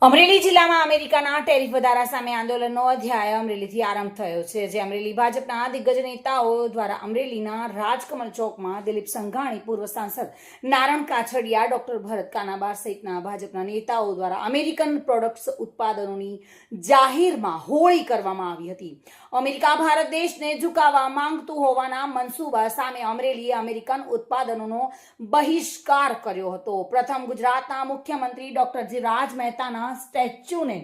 અમરેલી જિલ્લામાં અમેરિકાના ટેરિફ વધારા સામે આંદોલનનો અધ્યાય અમરેલીથી આરંભ થયો છે, જે અમરેલી ભાજપના દિગ્ગજ નેતાઓ દ્વારા અમરેલીના રાજકમલ ચોકમાં દિલીપ સંઘાણી, પૂર્વ સાંસદ નારણ કાછડિયા, ડોક્ટર ભરત કાનાબાર સહિતના ભાજપના નેતાઓ દ્વારા અમેરિકન પ્રોડક્ટ્સ ઉત્પાદનોની જાહેરમાં હોળી કરવામાં આવી હતી. અમેરિકા ભારત દેશને ઝુકાવવા માંગતું હોવાના મનસૂબા સામે અમરેલીએ અમેરિકન ઉત્પાદનોનો બહિષ્કાર કર્યો હતો. પ્રથમ ગુજરાતના મુખ્યમંત્રી ડોક્ટર રાજ મહેતાના સ્ટેચ્યુને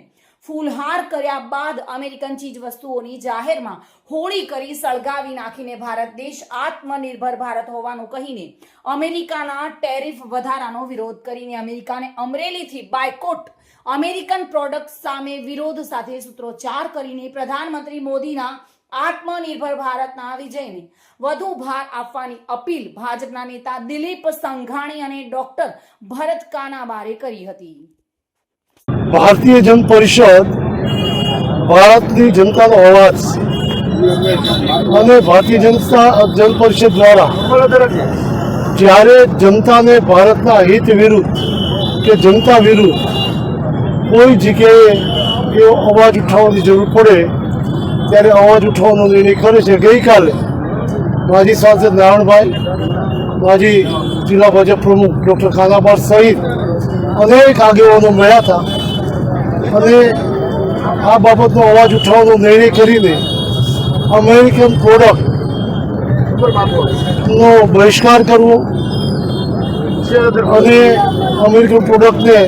ફૂલહાર કર્યા બાદ અમેરિકન ચીજ વસ્તુઓની જાહેરમાં હોળી કરી સળગાવી નાખીને ભારત દેશ આત્મનિર્ભર ભારત હોવાનું કહીને અમેરિકાના ટેરિફ વધારાનો વિરોધ કરીને અમેરિકાને અમરેલીથી બાયકોટ અમેરિકન પ્રોડક્ટ સામે વિરોધ સાથે સૂત્રોચ્ચાર કરીને પ્રધાનમંત્રી મોદીના આત્મનિર્ભર ભારતના વિજયને વધુ ભાર આપવાની અપીલ ભાજપના નેતા દિલીપ સંઘાણી અને ડોક્ટર ભરત કાનાબારે કરી હતી. ભારતીય જન પરિષદ ભારતની જનતાનો અવાજ અને ભારતીય જન પરિષદ દ્વારા જ્યારે જનતાને ભારતના હિત વિરુદ્ધ કે જનતા વિરુદ્ધ કોઈ જગ્યાએ એવો અવાજ ઉઠાવવાની જરૂર પડે ત્યારે અવાજ ઉઠાવવાનો નિર્ણય કરે છે. ગઈકાલે માજી સાંસદ નારણભાઈ, માજી જિલ્લા ભાજપ પ્રમુખ ડૉક્ટર કાનાબાર સહિત અનેક આગેવાનો મળ્યા હતા અને આ બાબતનો અવાજ ઉઠાવવાનો નિર્ણય કરીને અમેરિકન પ્રોડક્ટનો બહિષ્કાર કરવો અને અમેરિકન પ્રોડક્ટને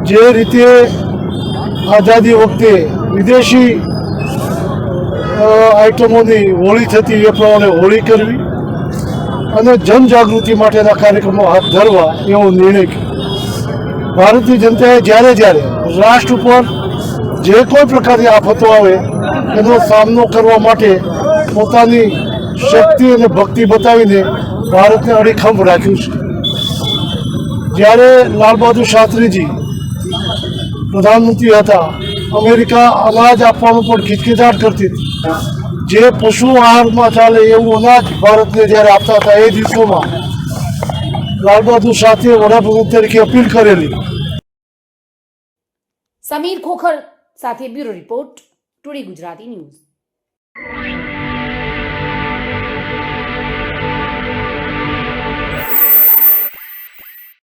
જે રીતે આઝાદી વખતે વિદેશી આઇટમોની હોળી થતી એ પ્રમાણે હોળી કરવી અને જનજાગૃતિ માટેના કાર્યક્રમો હાથ ધરવા એવો નિર્ણય કર્યો. ભારતીય જનતાએ જ્યારે જ્યારે રાષ્ટ્ર ઉપર જે કોઈ પ્રકારની આફતો આવે એનો સામનો કરવા માટે પોતાની શક્તિ અને ભક્તિ બતાવીને ભારતને અડીખમ રાખ્યું છે. જ્યારે લાલ બહાદુર શાસ્ત્રીજી પ્રધાનમંત્રી હતા, અમેરિકા અનાજ આપવાનું પણ ખિચખિચાટ કરતી હતી. જે પશુ આહારમાં ચાલે એવું અનાજ ભારતને જ્યારે આપતા હતા એ દિવસોમાં લાલ બહાદુર શાસ્ત્રીએ વડાપ્રધાન તરીકે અપીલ કરેલી. સમીર ખોખર સાથે bureau report, today Gujarati news.